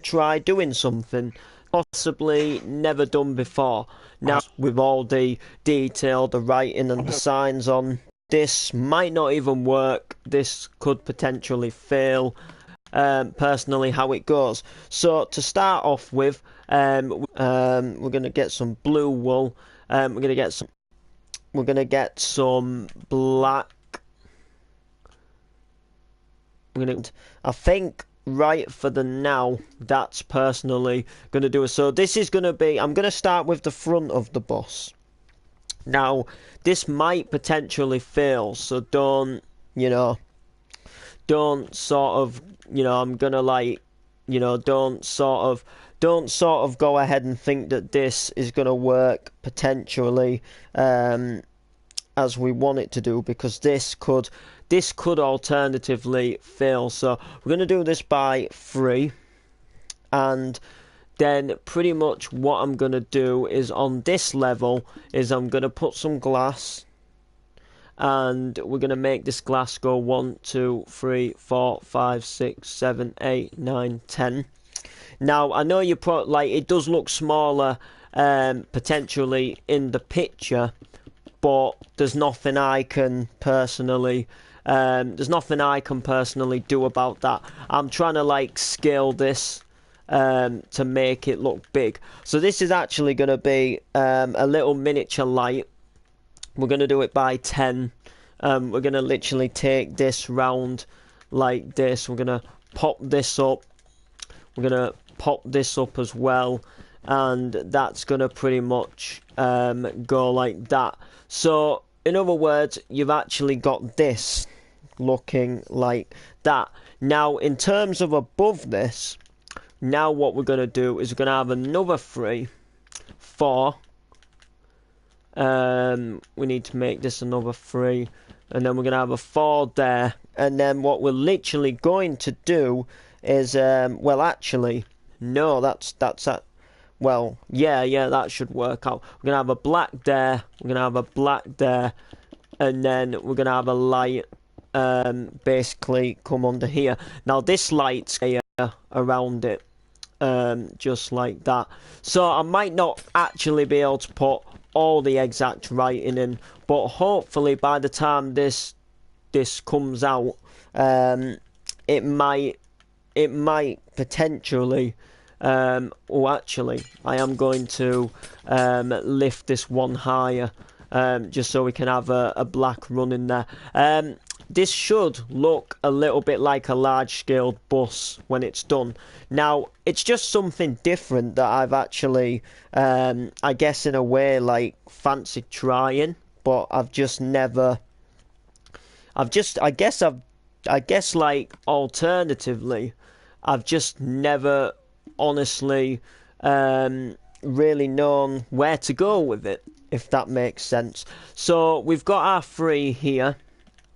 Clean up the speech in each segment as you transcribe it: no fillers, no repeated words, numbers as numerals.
try doing something possibly never done before. Now, with all the detail, the writing and the signs on, this might not even work. This could potentially fail. Personally, how it goes. So to start off with, we're gonna get some blue wool. We're gonna get some black. I think right for the now, that's personally gonna do it. So this is gonna be. I'm gonna start with the front of the bus. Now, this might potentially fail, so don't sort of, I'm gonna like, don't sort of go ahead and think that this is gonna work potentially as we want it to do, because this could alternatively fail. So we're gonna do this by 3, and then pretty much what I'm gonna do is on this level is I'm gonna put some glass. And we're going to make this glass go 1, 2, 3, 4, 5, 6, 7, 8, 9, 10. Now, I know you put, like, it does look smaller potentially in the picture, but there's nothing I can personally do about that. I'm trying to, like, scale this to make it look big. So this is actually going to be a little miniature light. We're going to do it by 10. We're going to literally take this round like this. We're going to pop this up. We're going to pop this up as well. And that's going to pretty much go like that. So, in other words, you've actually got this looking like that. Now, in terms of above this, now what we're going to do is we're going to have another 3, 4. We need to make this another 3, and then we're going to have a 4 there, and then what we're literally going to do is, well, actually, no, that's that. Well, yeah, that should work out. We're going to have a black there, we're going to have a black there, and then we're going to have a light, basically come under here. Now, this light's here around it, just like that. So I might not actually be able to put all the exact writing in, but hopefully by the time this comes out, it might potentially actually I am going to lift this one higher, just so we can have a black run in there. This should look a little bit like a large-scale bus when it's done. Now, it's just something different that I've actually, I guess in a way, like, fancied trying, but I've just never, I guess, like, alternatively, I've just never, honestly, really known where to go with it, if that makes sense. So, we've got our 3 here.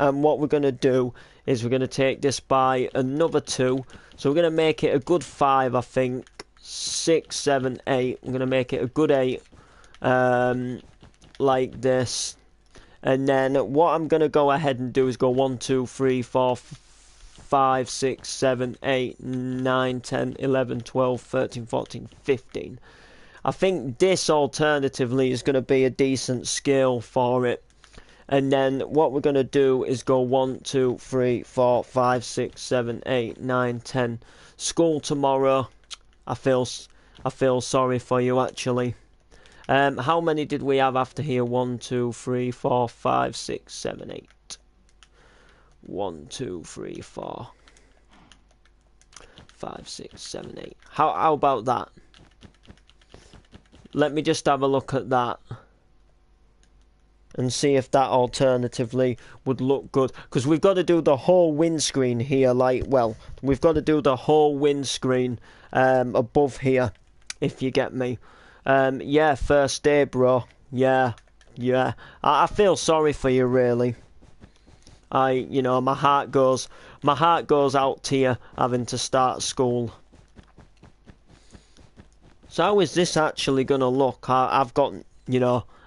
And what we're going to do is we're going to take this by another 2. So we're going to make it a good 5, I think. 6, 7, 8. We're going to make it a good 8. Like this. And then what I'm going to go ahead and do is go 1, 2, 3, 4, 5, 6, 7, 8, 9, 10, 11, 12, 13, 14, 15. I think this alternatively is going to be a decent scale for it. And then what we're going to do is go 1, 2, 3, 4, 5, 6, 7, 8, 9, 10. School tomorrow. I feel sorry for you, actually. How many did we have after here? 1, 2, 3, 4, 5, 6, 7, 8. 1, 2, 3, 4, 5, 6, 7, 8. How about that? Let me just have a look at that and see if that alternatively would look good, because we've got to do the whole windscreen here, like, well, we've got to do the whole windscreen above here, if you get me. Yeah, first day, bro. Yeah. I feel sorry for you, really. My heart goes out to you having to start school. So how is this actually gonna look?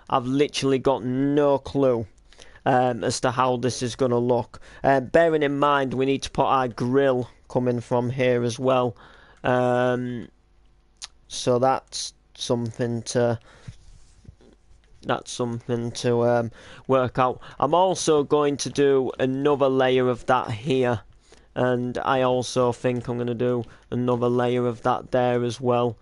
I've literally got no clue as to how this is going to look. Bearing in mind, we need to put our grill coming from here as well. So that's something to work out. I'm also going to do another layer of that here, and I also think I'm going to do another layer of that there as well,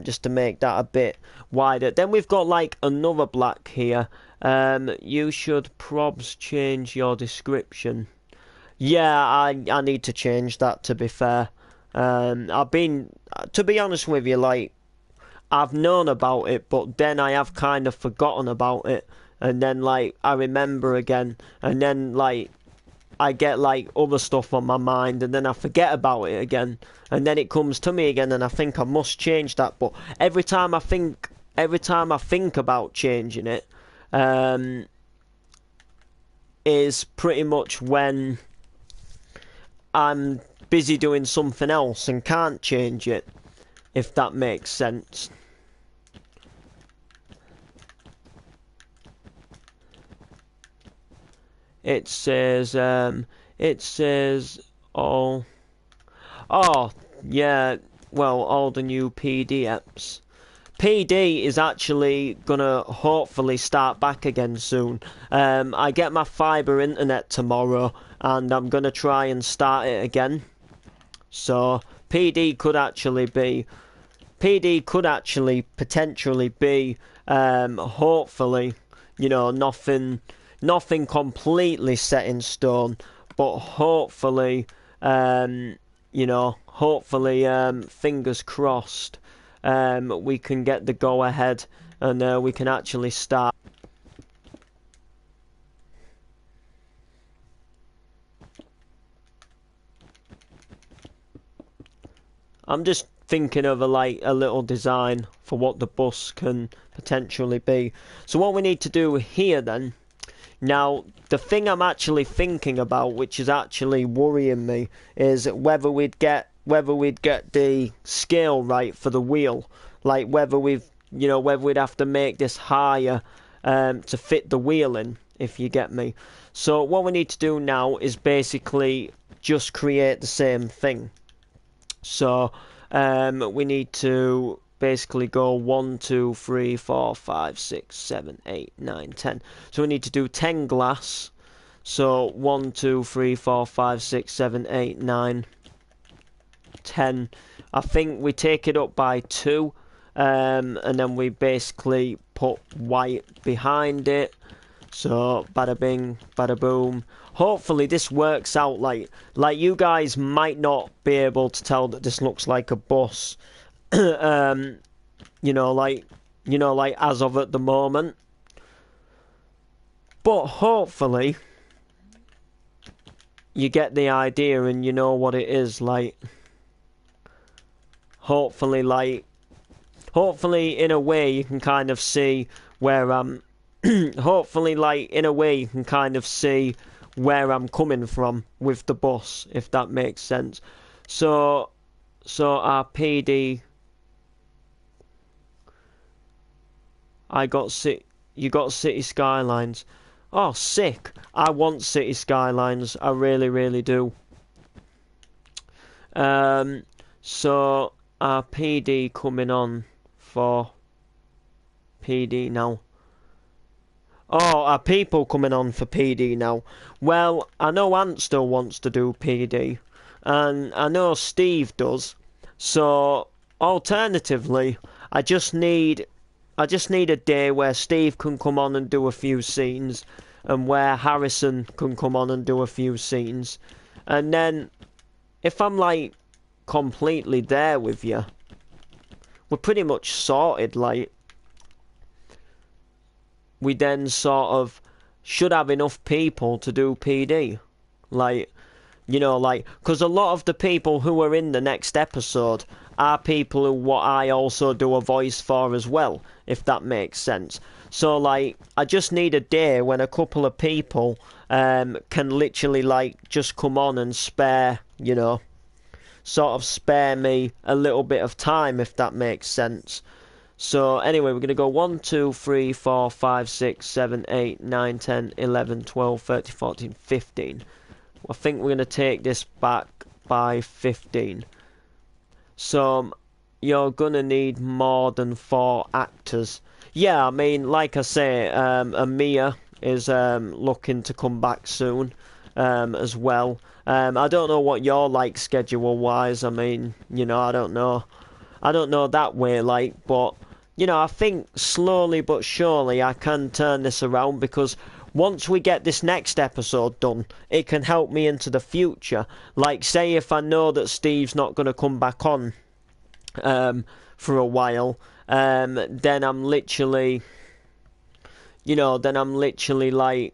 just to make that a bit wider. Then we've got like another black here. You should probs change your description. Yeah, I need to change that, to be fair. To be honest with you, like, I've known about it, but then I have kind of forgotten about it, and then like I remember again, and then like I get like other stuff on my mind, and then I forget about it again, and then it comes to me again, and I think I must change that. But every time I think about changing it, is pretty much when I'm busy doing something else and can't change it, if that makes sense. It says all. Oh, yeah, well, all the new PD apps. PD is actually gonna hopefully start back again soon. I get my fibre internet tomorrow, and I'm gonna try and start it again. So PD could actually potentially be, hopefully, you know, nothing completely set in stone, but hopefully, fingers crossed, we can get the go ahead, and we can actually start. I'm just thinking of a little design for what the bus can potentially be. So what we need to do here then, now the thing I'm actually thinking about, which is actually worrying me, is whether we'd get the scale right for the wheel, like whether we'd have to make this higher to fit the wheel in, if you get me. So what we need to do now is basically just create the same thing. So we need to basically go 1, 2, 3, 4, 5, 6, 7, 8, 9, 10. So we need to do 10 glass. So 1, 2, 3, 4, 5, 6, 7, 8, 9, 10. I think we take it up by 2, and then we basically put white behind it. So bada bing, bada boom. Hopefully this works out. Like you guys might not be able to tell that this looks like a bus. Like as of at the moment. But hopefully you get the idea and you know what it is like. Hopefully in a way you can kind of see where I'm hopefully in a way you can kind of see where I'm coming from with the bus, if that makes sense. So our PD, you got City Skylines. Oh, sick. I want City Skylines. I really, really do. So our PD coming on for PD now. Oh, are people coming on for PD now? Well, I know Ant still wants to do PD, and I know Steve does. So, alternatively, I just need a day where Steve can come on and do a few scenes, and where Harrison can come on and do a few scenes. And then, if I'm like completely there with you, we're pretty much sorted, like. We then sort of should have enough people to do PD. Because a lot of the people who are in the next episode are people who I also do a voice for as well, if that makes sense. So, I just need a day when a couple of people can literally, just come on and spare me a little bit of time, if that makes sense. So anyway, we're going to go 1, 2, 3, 4, 5, 6, 7, 8, 9, 10, 11, 12, 13, 14, 15. I think we're going to take this back by 15. So you're gonna need more than 4 actors. Yeah, I mean, like I say, Amia is looking to come back soon, as well. I don't know what you're like schedule wise. I mean, you know, I don't know. I don't know that way, like, but you know, I think slowly but surely I can turn this around because once we get this next episode done, it can help me into the future. Like, say if I know that Steve's not going to come back on for a while, then I'm literally, you know, then I'm literally like,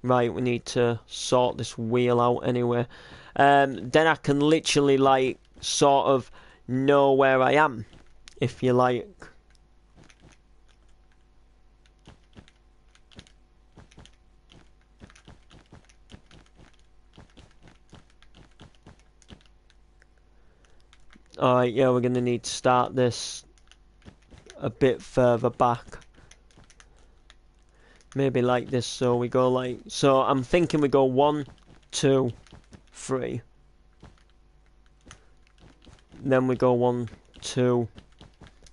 right, we need to sort this wheel out anyway. Then I can literally like sort of know where I am, if you like. Alright, yeah, we're gonna need to start this a bit further back. Maybe like this, so we go like... So I'm thinking we go 1, 2, 3. Then we go 1, 2.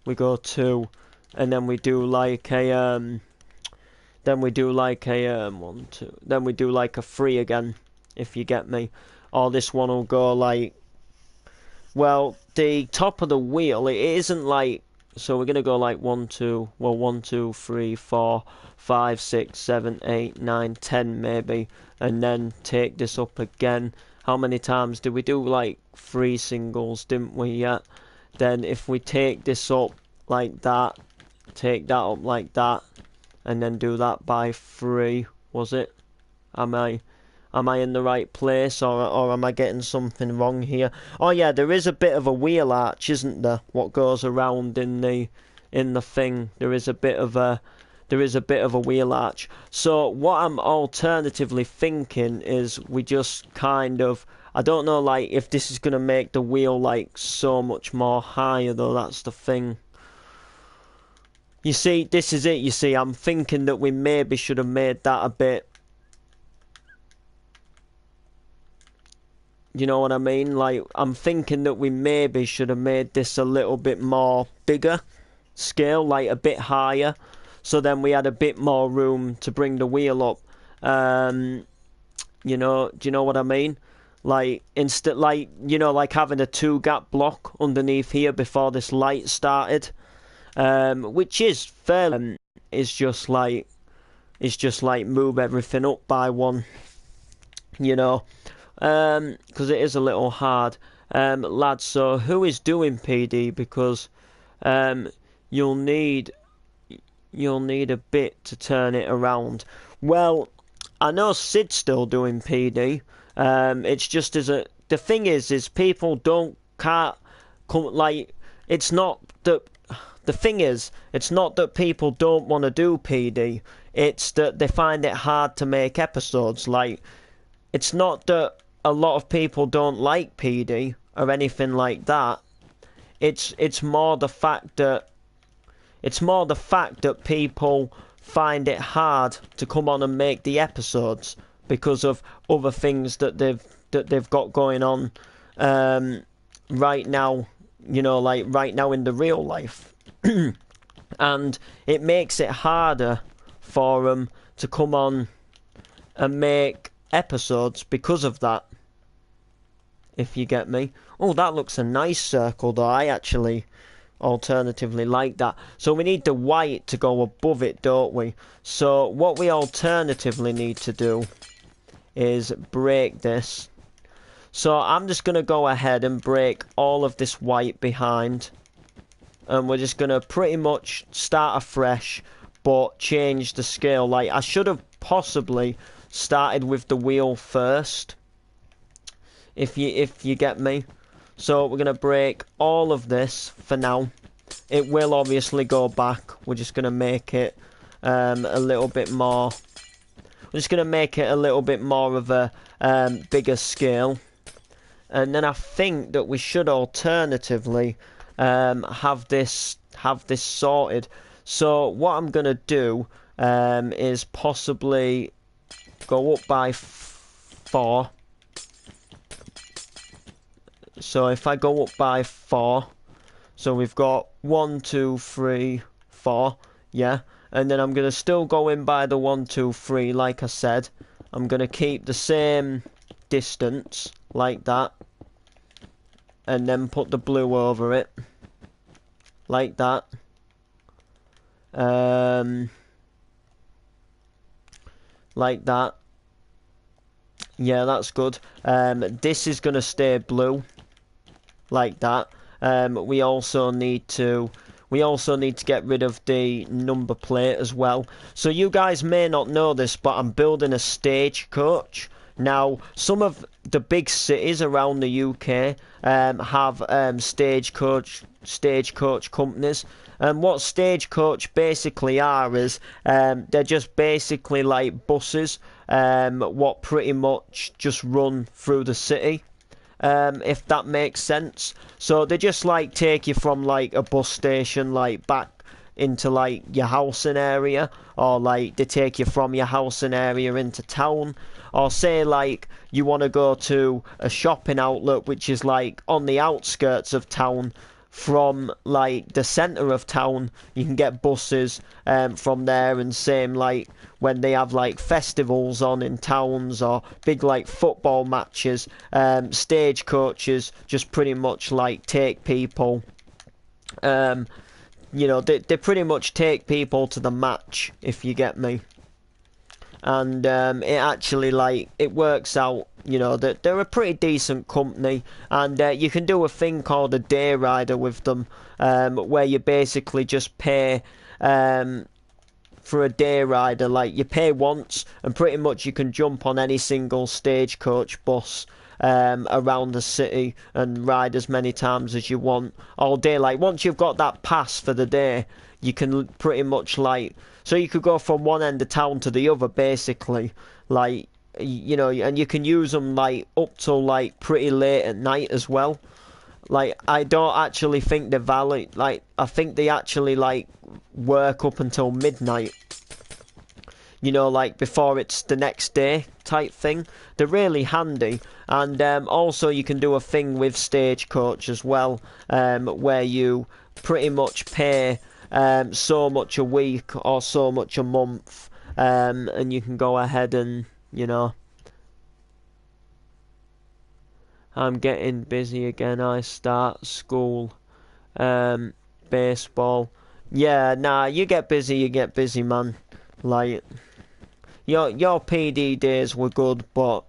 We go 2. And then we do like a... Then we do like a 1, 2. Then we do like a 3 again, if you get me. Or this one will go like... Well, the top of the wheel, it isn't like... So we're going to go like 1, 2... Well, 1, 2, 3, 4, 5, 6, 7, 8, 9, 10 maybe. And then take this up again. How many times did we do? Like 3 singles, didn't we? Yeah. Then if we take this up like that, take that up like that, and then do that by 3, was it? Am I in the right place, or am I getting something wrong here? Oh yeah, there is a bit of a wheel arch, isn't there? What goes around in the thing? There is a bit of a wheel arch. So what I'm alternatively thinking is we just kind of, I don't know, like if this is gonna make the wheel like so much more higher though. That's the thing. You see, this is it. You see, I'm thinking that we maybe should have made that a bit. You know what I mean? Like, I'm thinking that we maybe should have made this a little bit more bigger scale, like a bit higher. So then we had a bit more room to bring the wheel up. You know, do you know what I mean? Like, instead, like, you know, like having a 2-gap block underneath here before this light started. Which is fair. It's just like move everything up by 1, you know, because it is a little hard, lads. So who is doing PD? Because you'll need a bit to turn it around. Well, I know Sid's still doing PD. It's just the thing is people can't come, like, it's not that. The thing is, it's not that people don't want to do PD, it's that they find it hard to make episodes. Like, it's not that a lot of people don't like PD or anything like that. It's more the fact that people find it hard to come on and make the episodes because of other things that they've got going on right now, you know, like right now in the real life. And it makes it harder for them to come on and make episodes because of that, if you get me. Oh, that looks a nice circle though. I actually alternatively like that. So we need the white to go above it, don't we? So what we alternatively need to do is break this. So I'm just going to go ahead and break all of this white behind. And we're just going to pretty much start afresh, but change the scale. Like, I should have possibly started with the wheel first, if you get me. So we're going to break all of this for now. It will obviously go back. We're just going to make it a little bit more. We're just going to make it a little bit more of a bigger scale. And then I think that we should alternatively have this sorted. So what I'm gonna do is possibly go up by 4, So if I go up by 4, so we've got 1, 2, 3, 4, yeah. And then I'm going to still go in by the 1, 2, 3, like I said. I'm going to keep the same distance, like that. And then put the blue over it. Like that. Like that. Yeah, that's good. This is going to stay blue. Like that. We also need to get rid of the number plate as well. So you guys may not know this, but I'm building a stagecoach. Now, some of the big cities around the UK have stagecoach companies. And what stagecoach basically are is they're just basically like buses what pretty much just run through the city. If that makes sense. So they just like take you from like a bus station like back into like your housing area, or like they take you from your housing area into town, or say like you want to go to a shopping outlet which is like on the outskirts of town. From like the centre of town, you can get buses from there, and same like when they have like festivals on in towns or big like football matches, stagecoaches just pretty much like take people. They pretty much take people to the match, if you get me. And it actually like it works out. That they're a pretty decent company, and you can do a thing called a day rider with them, where you basically just pay for a day rider. Like you pay once, and pretty much you can jump on any single stagecoach bus around the city and ride as many times as you want all day. Like once you've got that pass for the day, you can pretty much like, so you could go from one end of town to the other basically, like, and you can use them like up till like pretty late at night as well. Like I don't actually think they're valid. Like I think they actually like work up until midnight. Like before it's the next day type thing. They're really handy. And also you can do a thing with Stagecoach as well, where you pretty much pay so much a week or so much a month, and you can go ahead and, I'm getting busy again. I start school, baseball. Yeah, nah, you get busy, man. Like, your PD days were good, but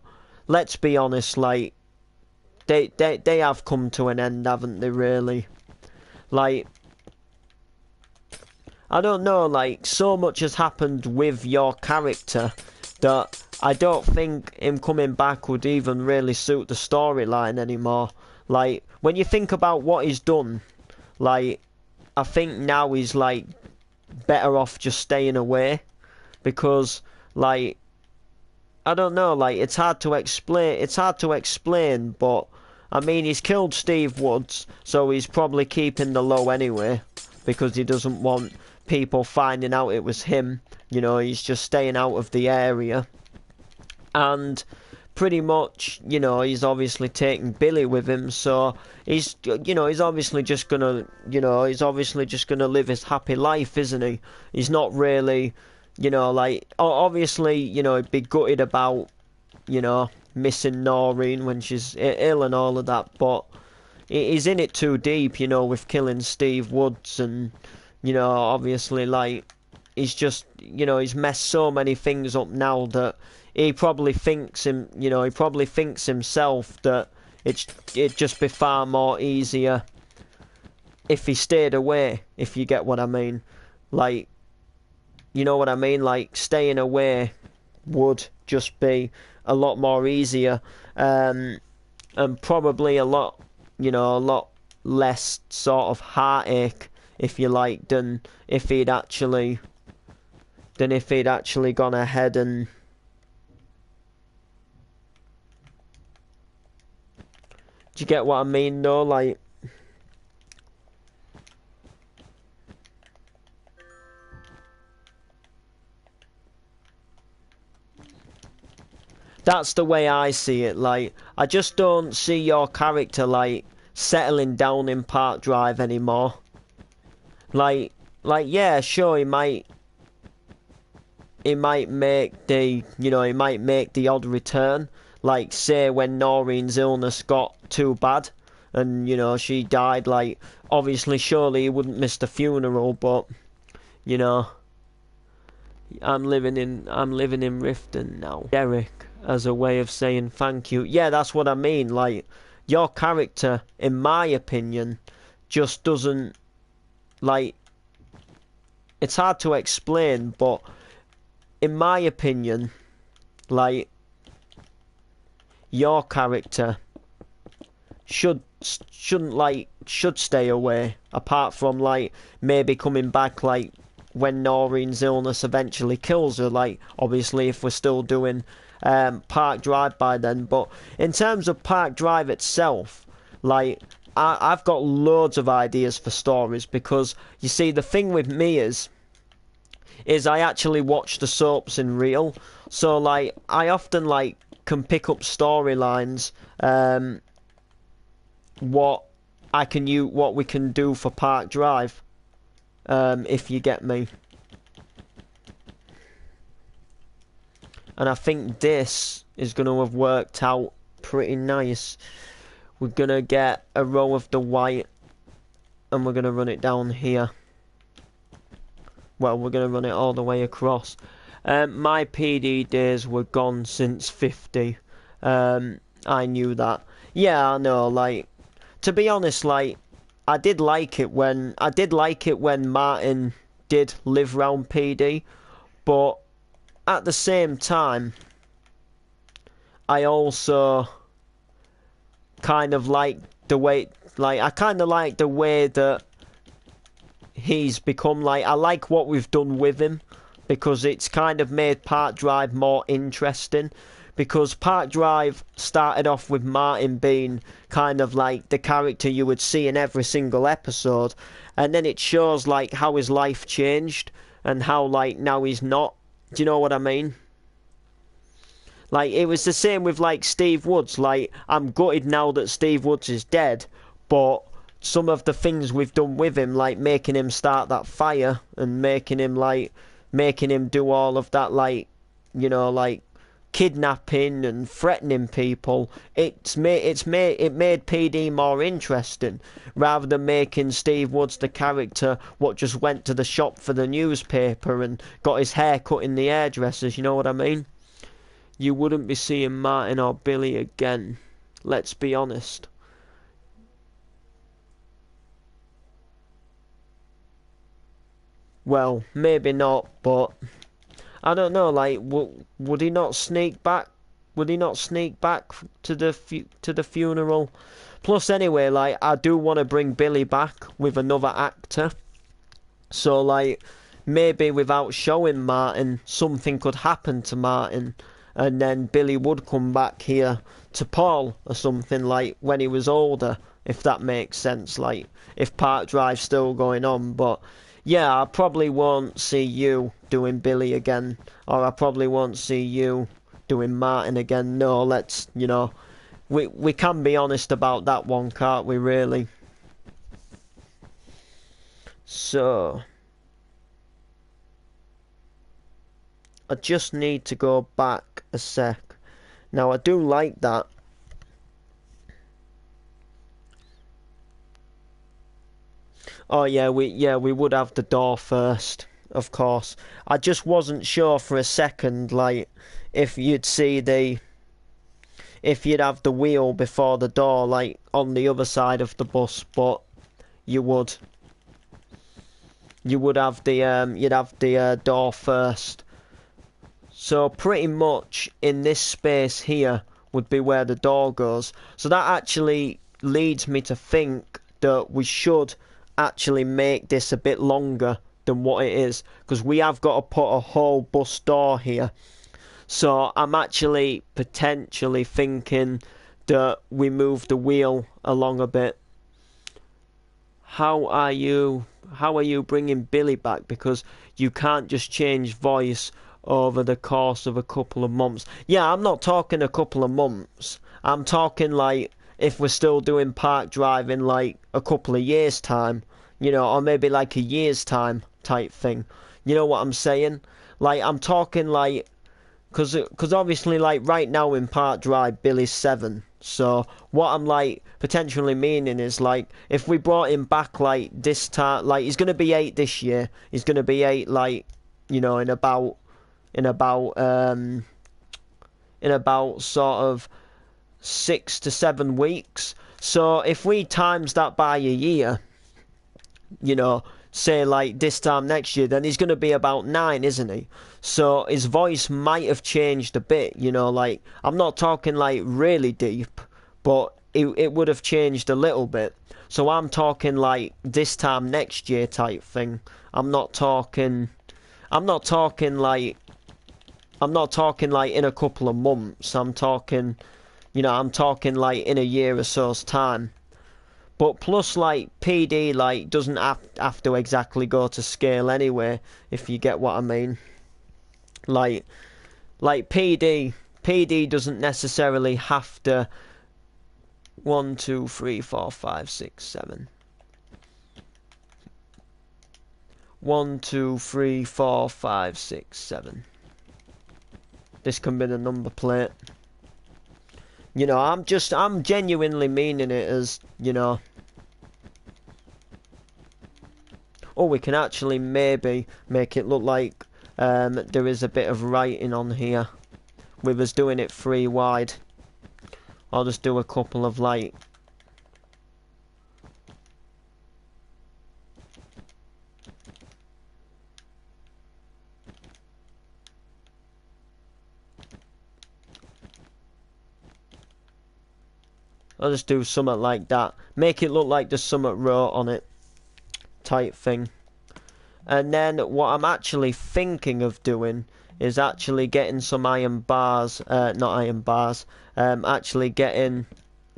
let's be honest, like, they have come to an end, haven't they, really? Like, I don't know, like, so much has happened with your character that I don't think him coming back would even really suit the storyline anymore. Like, when you think about what he's done, like, I think now he's, like, better off just staying away. Because, like, I don't know, like, it's hard to explain, but, I mean, he's killed Steve Woods, so he's probably keeping the low anyway, because he doesn't want people finding out it was him. He's just staying out of the area. And pretty much, he's obviously taking Billy with him, so he's obviously just gonna live his happy life, isn't he? He's not really, like, obviously, he'd be gutted about, missing Noreen when she's ill and all of that, but he's in it too deep, with killing Steve Woods, and, obviously, like, he's messed so many things up now that he probably thinks himself that it'd just be far more easier if he stayed away, if you get what I mean. Like, you know what I mean? Like, staying away would just be a lot more easier, and probably a lot less sort of heartache, if you like, than if he'd actually gone ahead and, do you get what I mean though? Like, That's the way I see it. Like, I just don't see your character like settling down in Park Drive anymore. Like, yeah, sure, he might make the, he might make the odd return. Like, say when Noreen's illness got too bad, and she died. Like, obviously, surely he wouldn't miss the funeral, but you know, I'm living in Riften now. Derek, as a way of saying thank you. Yeah, that's what I mean. Like, your character, in my opinion, just doesn't, like, it's hard to explain, but in my opinion, like, your character should stay away, apart from like maybe coming back like when Noreen's illness eventually kills her, like obviously if we're still doing Park Drive by then. But in terms of Park Drive itself, like I've got loads of ideas for stories, because you see the thing with me is I actually watch the soaps in real, so like I often like can pick up storylines, what we can do for Park Drive, if you get me. And I think this is going to have worked out pretty nice. We're going to get a row of the white, and we're going to run it down here. Well, we're going to run it all the way across. My PD days were gone since 50. I knew that. Yeah, I know, like, to be honest, like, I did like it when Martin did live round PD, but at the same time, I also kind of like the way, that he's become. Like, I like what we've done with him, because it's kind of made Park Drive more interesting. Because Park Drive started off with Martin being kind of like the character you would see in every single episode, and then it shows like how his life changed and how like now he's not. Do you know what I mean? Like, it was the same with like Steve Woods. Like, I'm gutted now that Steve Woods is dead, but some of the things we've done with him, like making him start that fire and making him do all of that, like, like kidnapping and threatening people, it made PD more interesting, rather than making Steve Woods the character what just went to the shop for the newspaper and got his hair cut in the hairdressers. You know what I mean? You wouldn't be seeing Martin or Billy again, let's be honest. Well, maybe not, but I don't know. Like, would he not sneak back? Would he not sneak back to the funeral? Plus, anyway, like, I do want to bring Billy back with another actor. So, like, maybe without showing Martin, something could happen to Martin, and then Billy would come back here to Paul or something, like when he was older, if that makes sense. Like, if Park Drive's still going on, but. Yeah, I probably won't see you doing Billy again, or I probably won't see you doing Martin again. No, let's, we can be honest about that one, can't we, really? So, I just need to go back a sec. Now, I do like that. Oh yeah, we would have the door first, of course. I just wasn't sure for a second, like, if you'd have the wheel before the door, like on the other side of the bus, but you would. You would have the door first. So pretty much in this space here would be where the door goes. So that actually leads me to think that we should actually make this a bit longer than what it is, because we have got to put a whole bus door here. So I'm actually potentially thinking that we move the wheel along a bit. How are you bringing Billy back? Because you can't just change voice, over the course of a couple of months. Yeah, I'm not talking a couple of months. I'm talking like if we're still doing park drive in like a couple of years' time, you know, or maybe like a year's time type thing. You know what I'm saying? Like, I'm talking like, cause obviously like right now in park drive, Billy's 7. So what I'm like potentially meaning is like if we brought him back like this time, like he's gonna be 8 this year. He's gonna be 8 like, you know, in about sort of 6 to 7 weeks. So if we times that by a year, you know, say like this time next year, then he's going to be about 9, isn't he? So his voice might have changed a bit, you know, like I'm not talking like really deep, but it would have changed a little bit. So I'm talking like this time next year type thing. I'm not talking like in a couple of months. I'm talking, you know, I'm talking like in a year or so's time. But plus, like, PD, like, doesn't have to exactly go to scale anyway, if you get what I mean. Like, PD doesn't necessarily have to 1, 2, 3, 4, 5, 6, 7. 1, 2, 3, 4, 5, 6, 7. This can be the number plate. You know, I'm genuinely meaning it as, you know. Oh, we can actually maybe make it look like there is a bit of writing on here with us doing it 3 wide. I'll just do a couple of like I'll just do something like that. Make it look like there's something wrote on it type thing. And then what I'm actually thinking of doing is actually getting some iron bars, not iron bars, actually getting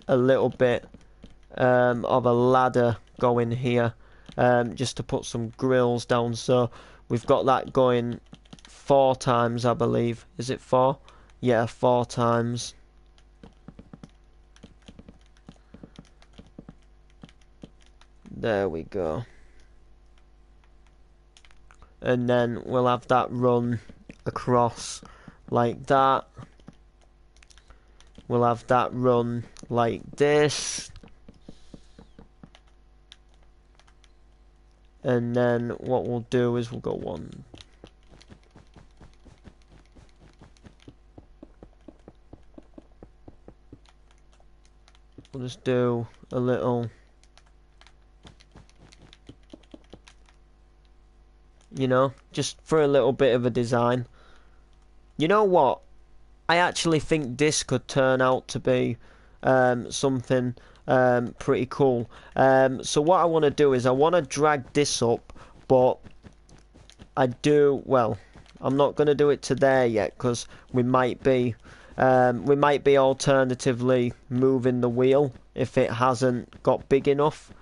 a little bit of a ladder going here, just to put some grills down. So we've got that going 4 times, I believe. Is it 4? Yeah, 4 times. There we go. And then we'll have that run across like that. We'll have that run like this. And then what we'll do is we'll go 1. We'll just do a little, you know, just for a little bit of a design. You know what? I actually think this could turn out to be something pretty cool. So what I want to do is I want to drag this up, but well, I'm not going to do it to there yet because we might be alternatively moving the wheel if it hasn't got big enough,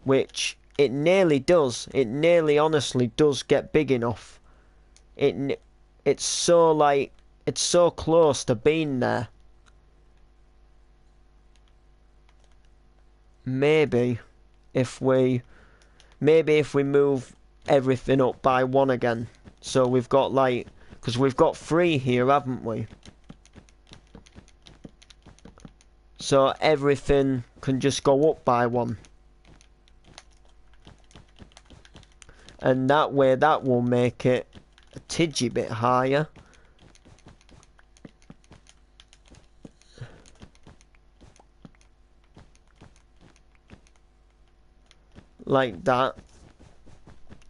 which it nearly does. It nearly honestly does get big enough. It's so like, it's so close to being there. Maybe if we move everything up by 1 again. So we've got like, because we've got 3 here, haven't we? So everything can just go up by 1. And that way that will make it a tidgy bit higher. Like that.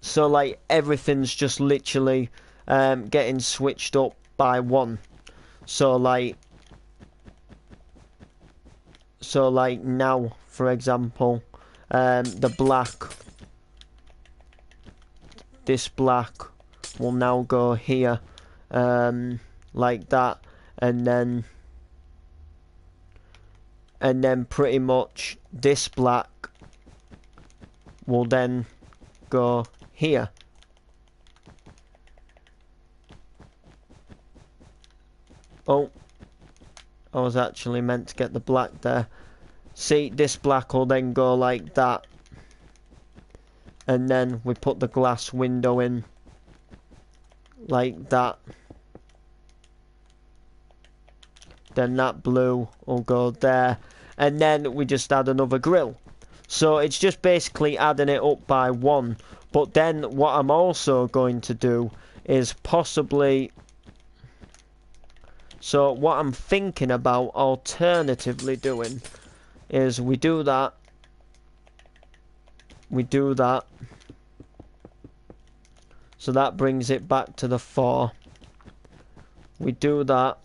So like everything's just literally getting switched up by 1. So like now, for example, the black, this black will now go here, like that, and then pretty much this black will then go here. Oh, I was actually meant to get the black there. See, this black will then go like that. And then we put the glass window in like that. Then that blue will go there. And then we just add another grill. So it's just basically adding it up by one. But then what I'm also going to do is possibly... So what I'm thinking about alternatively doing is we do that. We do that. So that brings it back to the 4. We do that.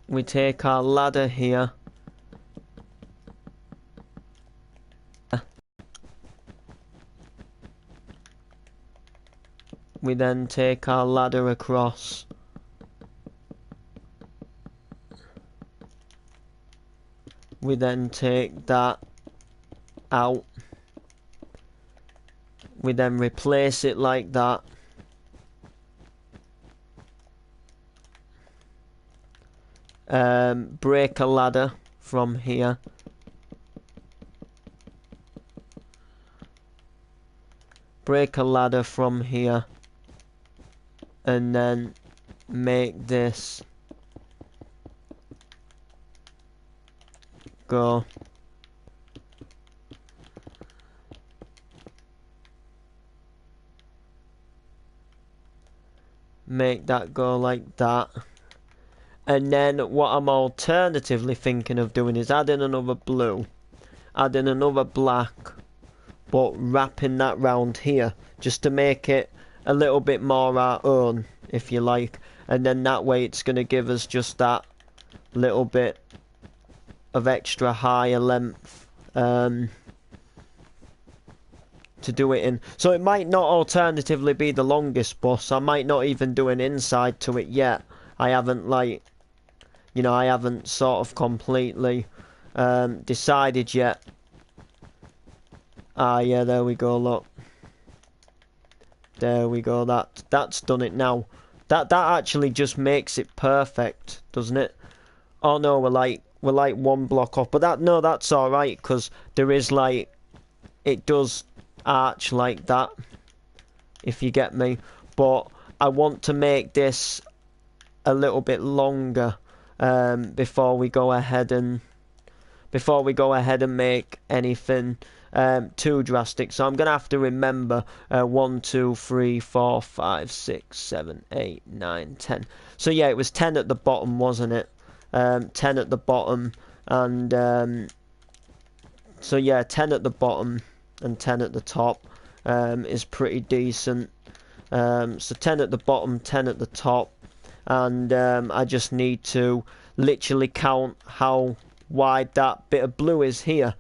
We take our ladder here. We then take our ladder across. We then take that out. We then replace it like that. Break a ladder from here. Break a ladder from here. And then make this go. Make that go like that. And then what I'm alternatively thinking of doing is adding another blue, adding another black, but wrapping that round here just to make it a little bit more our own, if you like. And then that way it's going to give us just that little bit of extra higher length to do it in. So it might not alternatively be the longest bus. I might not even do an inside to it yet. I haven't like, you know, I haven't sort of completely decided yet. Ah, yeah, there we go, look. There we go, that's done it now. That actually just makes it perfect, doesn't it? Oh no, we're like one block off. But that's alright, because there is like, it does arch like that, if you get me. But I want to make this a little bit longer before we go ahead and make anything too drastic. So I'm gonna have to remember 1, 2, 3, 4, 5, 6, 7, 8, 9, 10. So yeah, it was 10 at the bottom, wasn't it? 10 at the bottom, and so yeah, 10 at the bottom and 10 at the top is pretty decent. So 10 at the bottom, 10 at the top, and I just need to literally count how wide that bit of blue is here.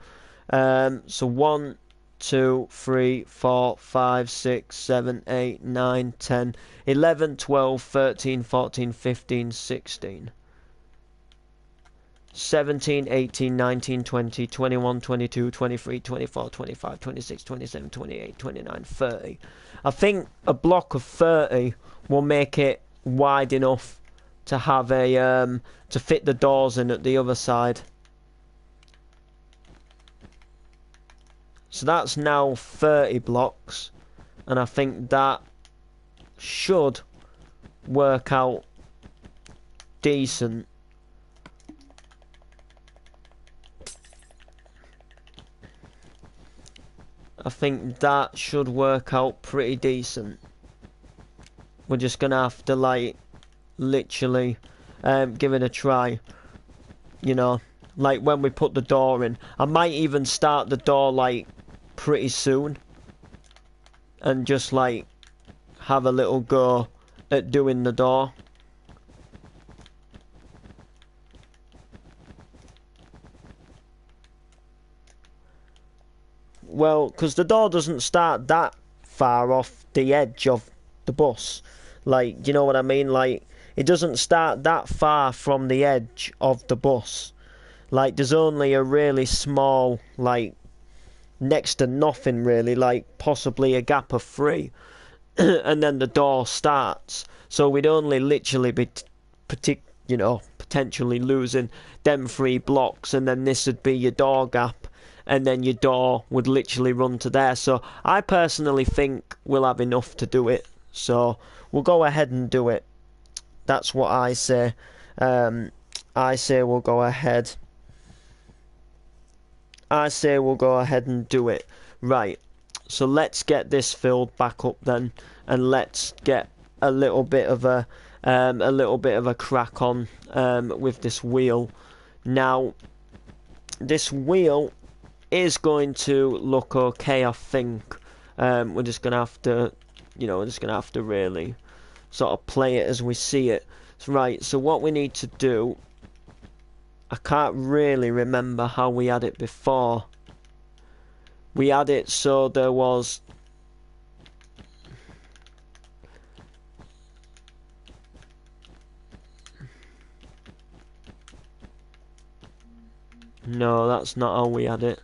So 1, 2, 3, 4, 5, 6, 7, 8, 9, 10, 11, 12, 13, 14, 15, 16. 17, 18, 19, 20, 21, 22, 23, 24, 25, 26, 27, 28, 29, 30. I think a block of 30 will make it wide enough to have a to fit the doors in at the other side. So that's now 30 blocks, and I think that should work out decent. I think that should work out pretty decent. We're just gonna have to like literally give it a try, you know, like when we put the door in. I might even start the door like pretty soon and just like have a little go at doing the door. Well, because the door doesn't start that far off the edge of the bus. Like, do you know what I mean? Like, it doesn't start that far from the edge of the bus. Like, there's only a really small, like, next to nothing really, like, possibly a gap of 3. and then the door starts. So we'd only literally be, potentially losing them 3 blocks, and then this would be your door gap, and then your door would literally run to there. So I personally think we'll have enough to do it. So we'll go ahead and do it. That's what I say. I say we'll go ahead. I say we'll go ahead and do it. Right. So let's get this filled back up then, and let's get a little bit of a crack on with this wheel. Now, this wheel is going to look okay, I think. We're just gonna have to, really sort of play it as we see it. Right. So what we need to do, I can't really remember how we had it before. We had it so there was no, that's not how we had it.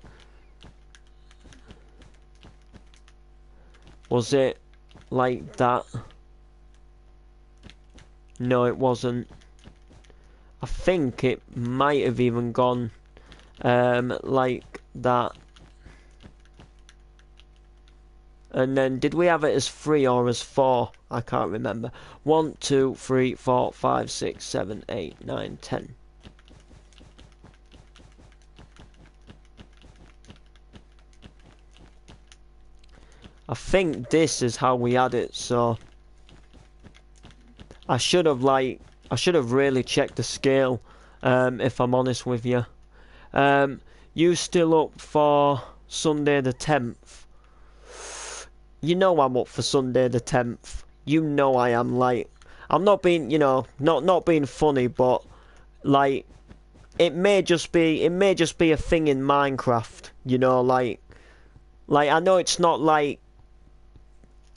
Was it like that? No, it wasn't. I think it might have even gone like that. And then, did we have it as 3 or as 4? I can't remember. 1, 2, 3, 4, 5, 6, 7, 8, 9, 10. I think this is how we had it, so I should have really checked the scale, if I'm honest with you. You still up for Sunday the 10th? You know I'm up for Sunday the 10th. You know I am. Like, I'm not being, not being funny, but like, it may just be a thing in Minecraft. Like I know it's not like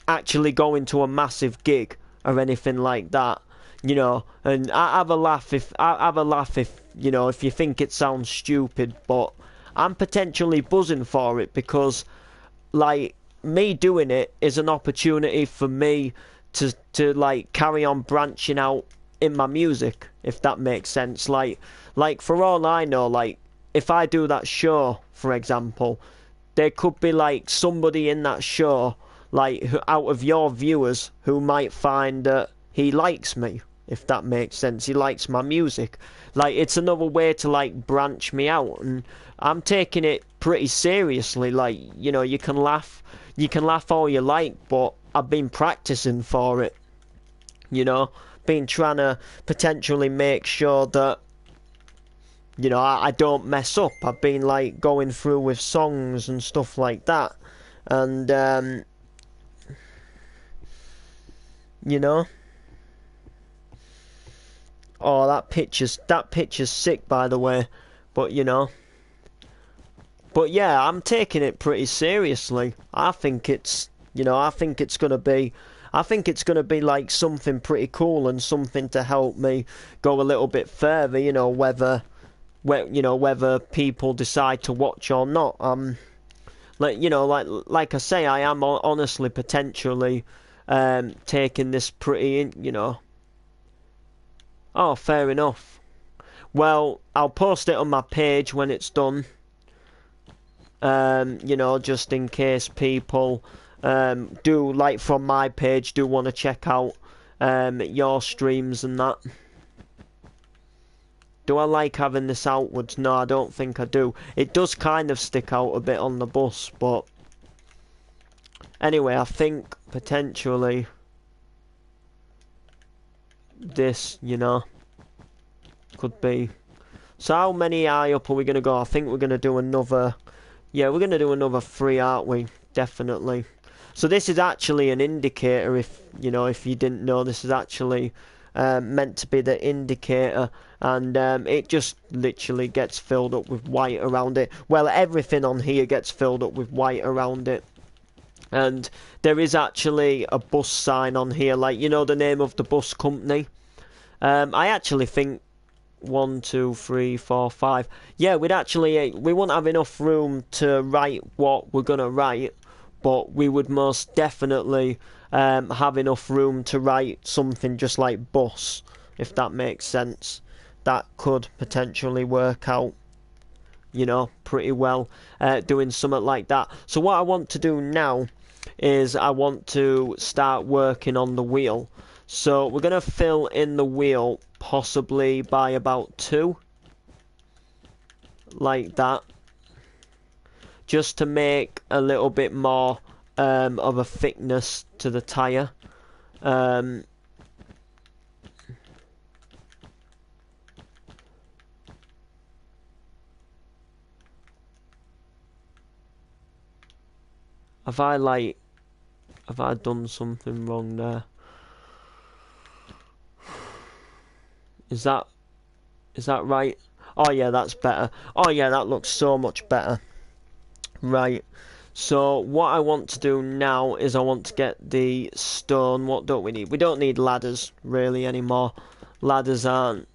actually going to a massive gig or anything like that. And I have a laugh if if you think it sounds stupid, but I'm potentially buzzing for it because, like, me doing it is an opportunity for me to like carry on branching out in my music, if that makes sense. Like for all I know, like, if I do that show, for example, there could be like somebody in that show, like, out of your viewers, who might find that he likes me, if that makes sense. He likes my music. Like, it's another way to like branch me out, and I'm taking it pretty seriously. Like, you can laugh all you like, but I've been practicing for it. Been trying to potentially make sure that I don't mess up. I've been like going through with songs and stuff like that, and oh, that picture's sick, by the way, but But yeah, I'm taking it pretty seriously. I think it's gonna be like something pretty cool and something to help me go a little bit further. Whether people decide to watch or not. Like I say, I am honestly potentially taking this pretty. Oh, fair enough. Well, I'll post it on my page when it's done. Just in case people do, like, from my page, do want to check out your streams and that. Do I like having this outwards? No, I don't think I do. It does kind of stick out a bit on the bus, but anyway, I think potentially this, could be. So how many eye up are we going to go? I think we're going to do another. Yeah, we're going to do another 3, aren't we? Definitely. So this is actually an indicator. If you didn't know, this is actually meant to be the indicator, and it just literally gets filled up with white around it. Well, everything on here gets filled up with white around it. And there is actually a bus sign on here, like, the name of the bus company. I actually think 1, 2, 3, 4, 5. Yeah, we won't have enough room to write what we're gonna write, but we would most definitely have enough room to write something just like bus, if that makes sense. That could potentially work out, you know, pretty well, doing something like that. So what I want to do now is I want to start working on the wheel. So we're going to fill in the wheel possibly by about 2, like that, just to make a little bit more of a thickness to the tyre. Have I done something wrong there? Is that right? Oh yeah, that's better. Oh yeah, that looks so much better. Right. So what I want to do now is I want to get the stone. What don't we need? We don't need ladders really anymore. Ladders aren't.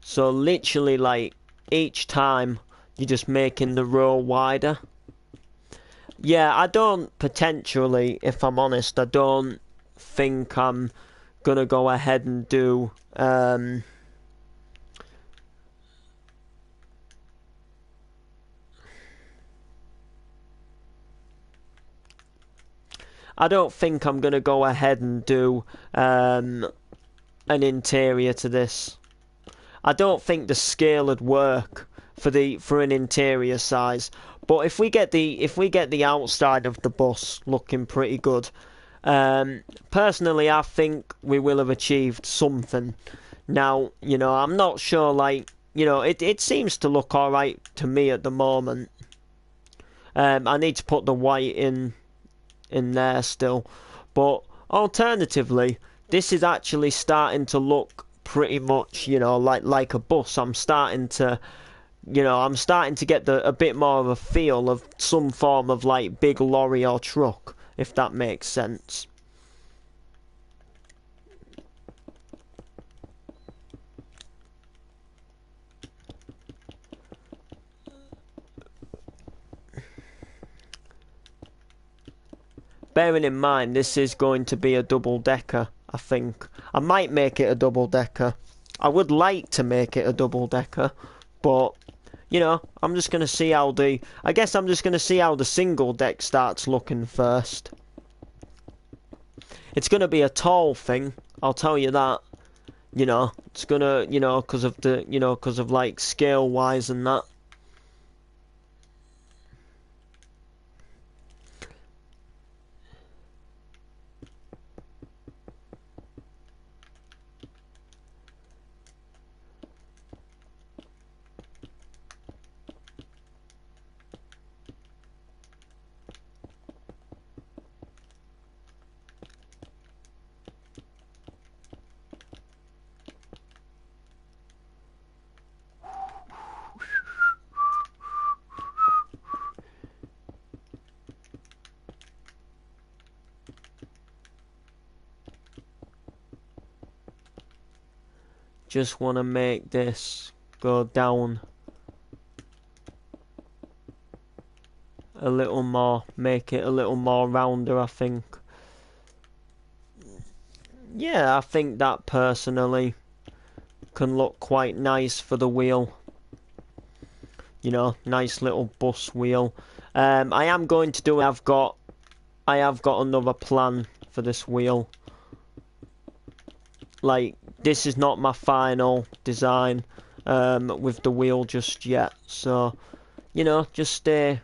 So literally, like, each time you're just making the row wider. Yeah, I don't potentially, if I'm honest, I don't think I'm gonna go ahead and do I don't think I'm gonna go ahead and do an interior to this. I don't think the scale would work for an interior size. But if we get the outside of the bus looking pretty good, personally, I think we will have achieved something. Now, you know, I'm not sure. Like, you know, it seems to look all right to me at the moment. I need to put the white in there still, but alternatively, this is actually starting to look pretty much, you know, like a bus. I'm starting to get a bit more of a feel of some form of like big lorry or truck, if that makes sense. Bearing in mind this is going to be a double decker, I think. I might make it a double decker. I would like to make it a double decker, but you know, I'm just gonna see how the single deck starts looking first. It's gonna be a tall thing, I'll tell you that. You know, it's gonna, you know, because of like scale wise and that. Just want to make this go down a little more, make it a little more rounder, I think. Yeah, I think that personally can look quite nice for the wheel. You know, nice little bus wheel. I am going to do it. I have got another plan for this wheel. Like, this is not my final design with the wheel just yet. So, you know, just stay.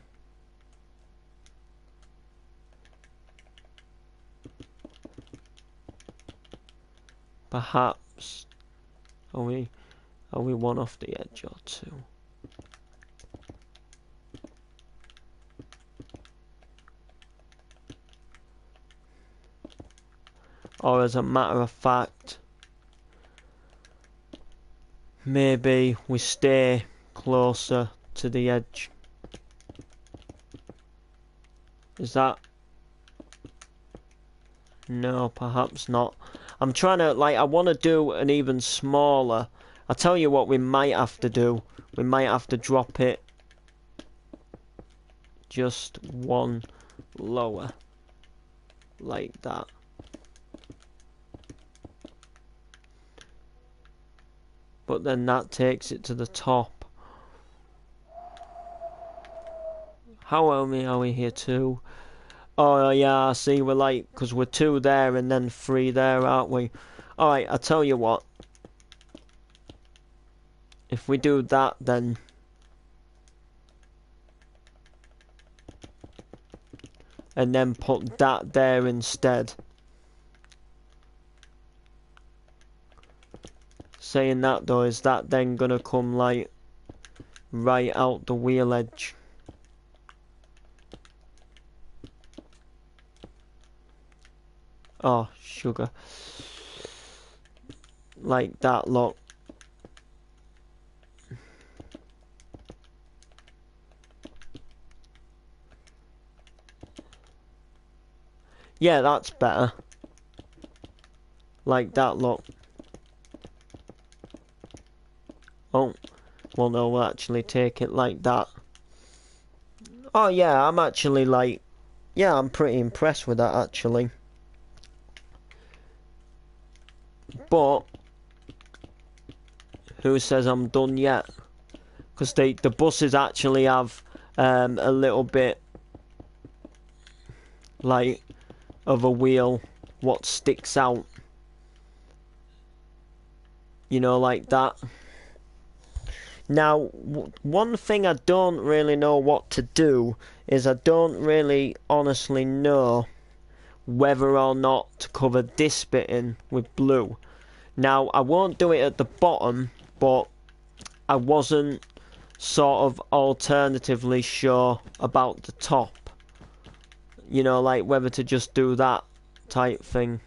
Perhaps are we one off the edge or two? Or as a matter of fact, maybe we stay closer to the edge. Is that? No, perhaps not. I'm trying to, like, I want to do an even smaller I'll tell you what we might have to do. We might have to drop it just one lower. Like that. But then that takes it to the top. How many are we here? 2. Oh yeah, I see, we're like, because we're 2 there and then 3 there, aren't we? Alright, I'll tell you what. If we do that, then and then put that there instead. Saying that though, is that then gonna come like right out the wheel edge? Oh, sugar. Like that, look. Yeah, that's better. Like that, look. Oh, well no, we'll actually take it like that. Oh yeah, I'm actually like, yeah, I'm pretty impressed with that actually. But who says I'm done yet? Because the buses actually have a little bit like of a wheel what sticks out, you know, like that. Now, one thing I don't really know what to do is I don't really honestly know whether or not to cover this bit in with blue. Now, I won't do it at the bottom, but I wasn't sort of alternatively sure about the top. You know, like whether to just do that type thing.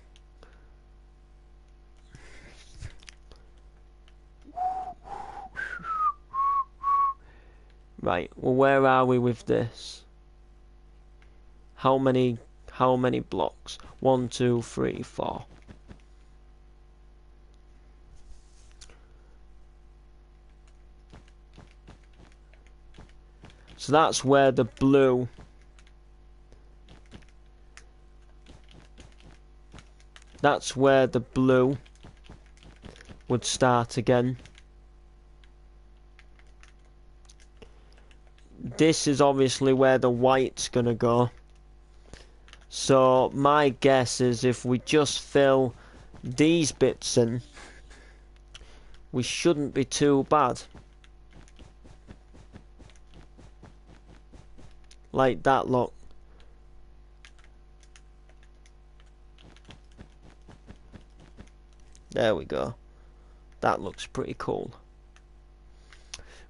Right, well where are we with this? How many blocks? 1, 2, 3, 4. So that's where the blue would start again. This is obviously where the white's gonna go. So my guess is if we just fill these bits in, we shouldn't be too bad. Like that, look. There we go. That looks pretty cool.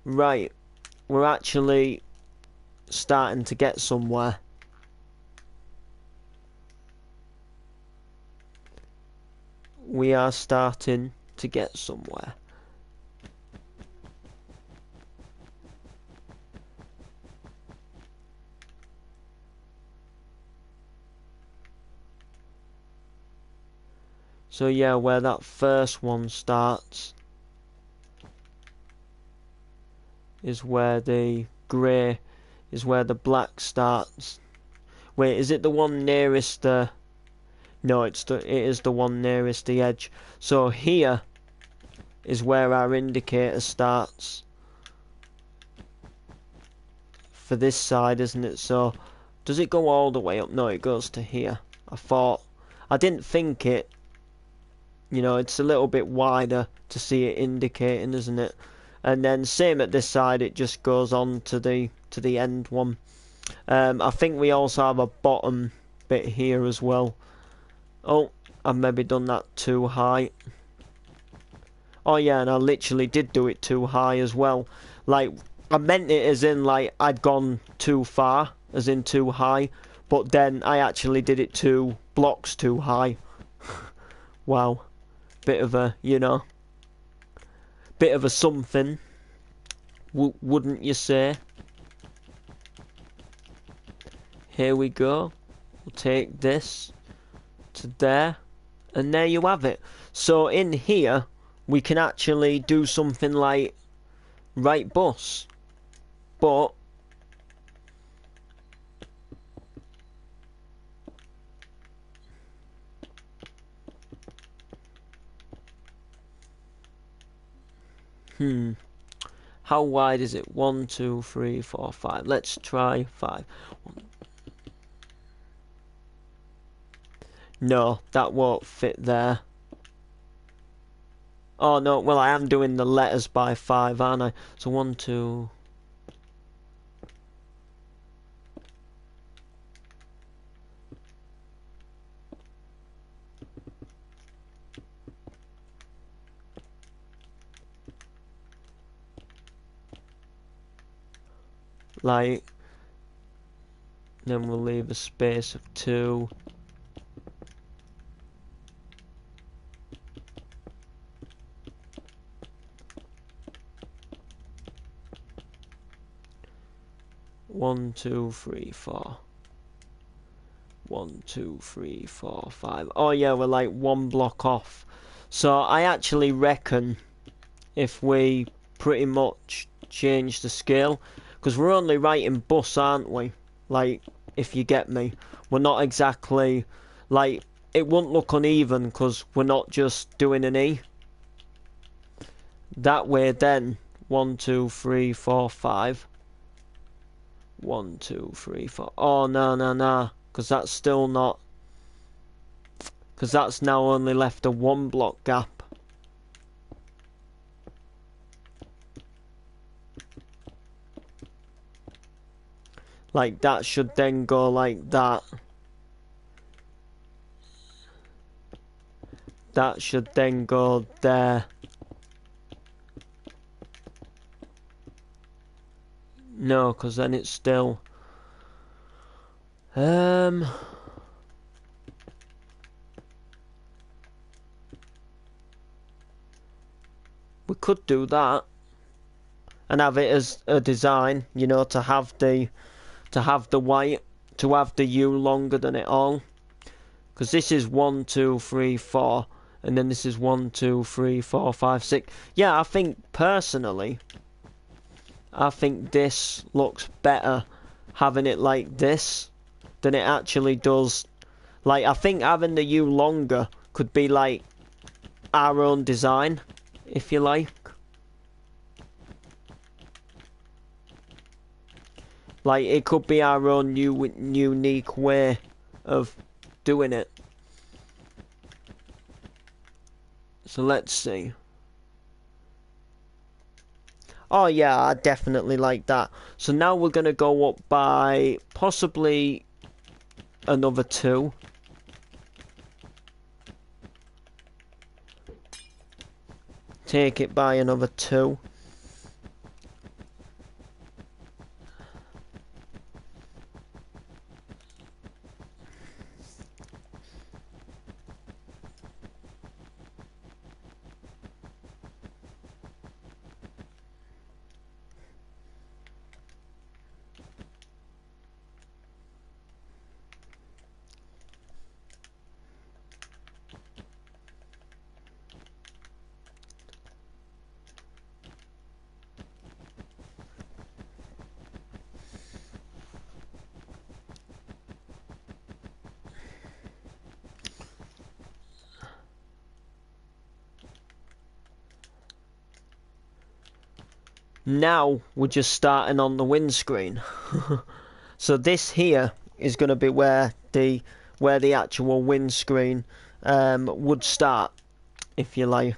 Right, we're actually starting to get somewhere. We are starting to get somewhere. So yeah, where that first one starts is where the grey is where the black starts. Wait, is it the one nearest the... No, it is the one nearest the edge. So here is where our indicator starts. For this side, isn't it? So, does it go all the way up? No, it goes to here. I didn't think it. You know, it's a little bit wider to see it indicating, isn't it? And then same at this side, it just goes on to the end one. I think we also have a bottom bit here as well. Oh, I've maybe done that too high. Oh yeah, and I literally did do it too high as well. Like, I meant it as in like I'd gone too far, as in too high. But then I actually did it 2 blocks too high. Wow. Bit of a, you know, bit of a something, wouldn't you say? Here we go. We'll take this to there, and there you have it. So in here, we can actually do something like right bus, but how wide is it? 1, 2, 3, 4, 5. Let's try 5. No, that won't fit there. Oh no, well I am doing the letters by 5, aren't I? So 1, 2. Like, then we'll leave a space of 2. One, 2, 3, 4. 1, 2, 3, 4, 5. Oh yeah, we're like 1 block off. So I actually reckon if we pretty much change the scale, because we're only writing bus, aren't we? Like, if you get me, we're not exactly like, it won't look uneven because we're not just doing an E. That way then 1, 2, 3, 4, 5. 1, 2, 3, 4. Oh no, because that's still not, because that's now only left a 1 block gap. Like, that should then go like that. That should then go there. No, because then it's still... We could do that. And have it as a design, you know, to have the white, to have the U longer than it all. Because this is 1, 2, 3, 4, and then this is 1, 2, 3, 4, 5, 6. Yeah, I think personally, I think this looks better having it like this than it actually does. Like, I think having the U longer could be like our own design, if you like. Like, it could be our own unique way of doing it. So let's see. Oh yeah, I definitely like that. So now we're going to go up by possibly another 2. Take it by another 2. Now we're just starting on the windscreen. So this here is going to be where the actual windscreen would start, if you like.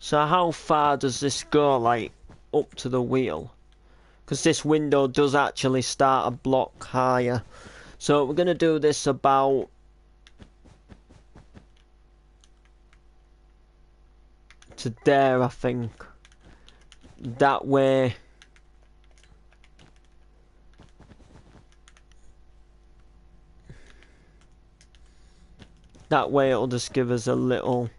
So how far does this go, like, up to the wheel? Because this window does actually start a block higher. So we're going to do this about to there, I think. That way. That way it'll just give us a little...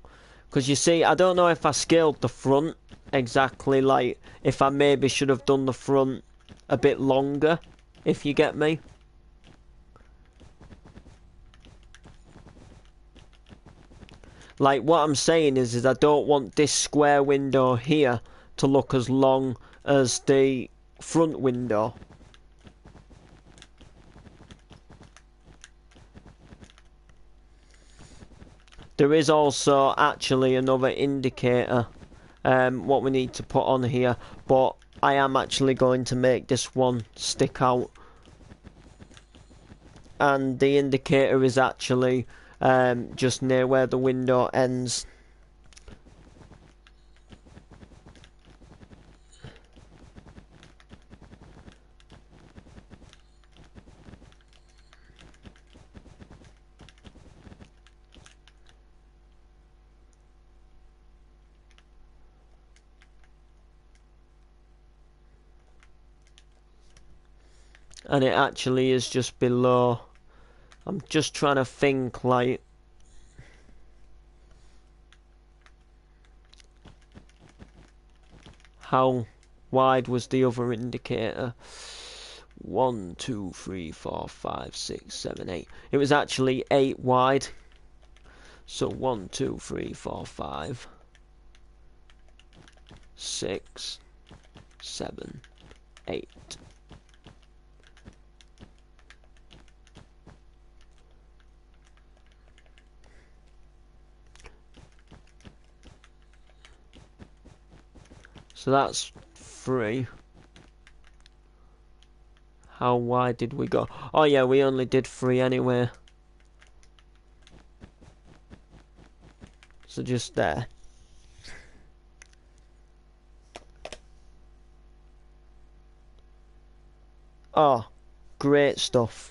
Because you see, I don't know if I scaled the front exactly, like, if I maybe should have done the front a bit longer, if you get me. Like, what I'm saying is I don't want this square window here to look as long as the front window. There is also actually another indicator what we need to put on here, but I am actually going to make this one stick out. And the indicator is actually just near where the window ends. And it actually is just below. I'm just trying to think, like, how wide was the other indicator? 1, 2, 3, 4, 5, 6, 7, 8. It was actually 8 wide. So 1, 2, 3, 4, 5, 6, 7, 8. So that's 3. How wide did we go? Oh yeah, we only did 3 anyway. So just there. Oh, great stuff.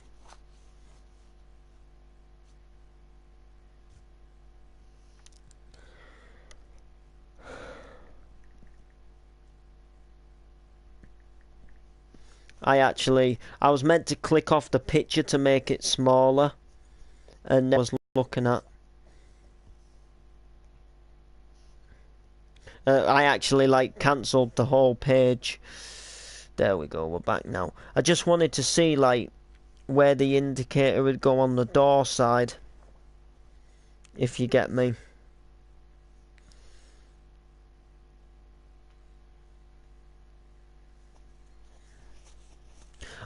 I was meant to click off the picture to make it smaller, and I was looking at. I actually like cancelled the whole page. There we go, we're back now. I just wanted to see like where the indicator would go on the door side, if you get me.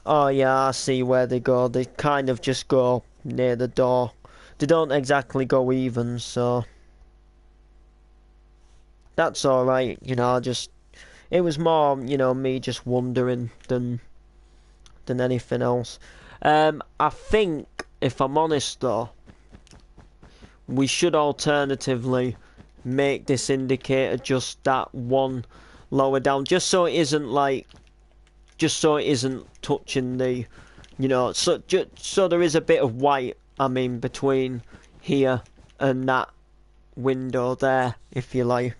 Oh yeah, I see where they go. They kind of just go near the door. They don't exactly go even, so that's alright, you know, it was more, you know, me just wondering than anything else. I think, if I'm honest though, we should alternatively make this indicator just that one lower down, just so it isn't like, just so it isn't touching the, you know, so there is a bit of white, I mean, between here and that window there, if you like.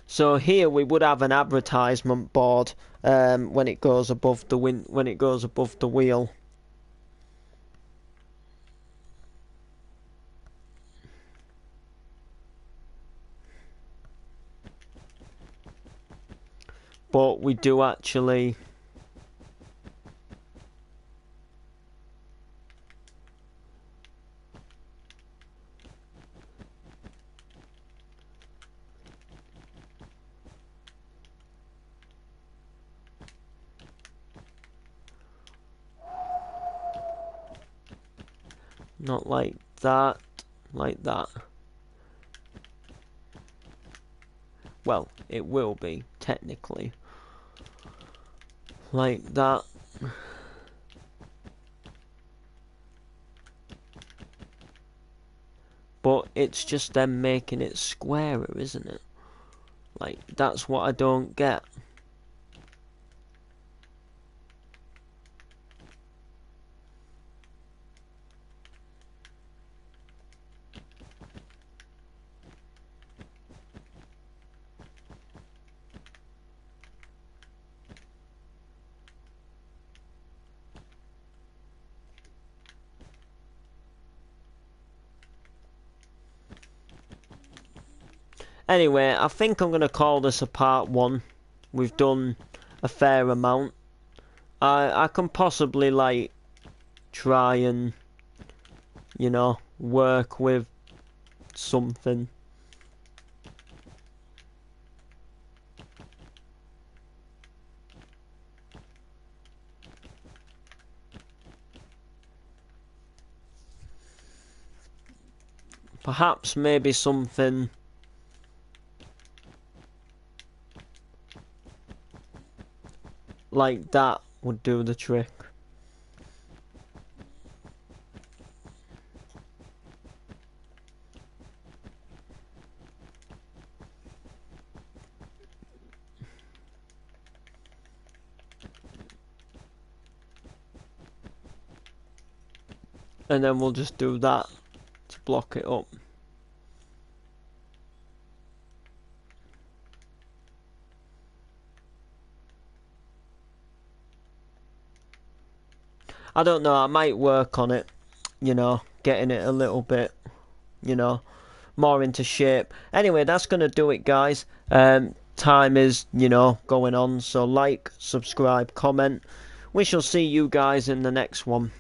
So here we would have an advertisement board when it goes above the wheel. But we do actually not like that, like that. Well, it will be technically like that. But it's just them making it squarer, isn't it? Like, that's what I don't get. Anyway, I think I'm going to call this a part 1. We've done a fair amount. I can possibly, like, try and, you know, work with something. Perhaps maybe something like that would do the trick. And then we'll just do that to block it up. I don't know, I might work on it, you know, getting it a little bit, you know, more into shape. Anyway, that's going to do it, guys. Time is, you know, going on, so like, subscribe, comment. We shall see you guys in the next one.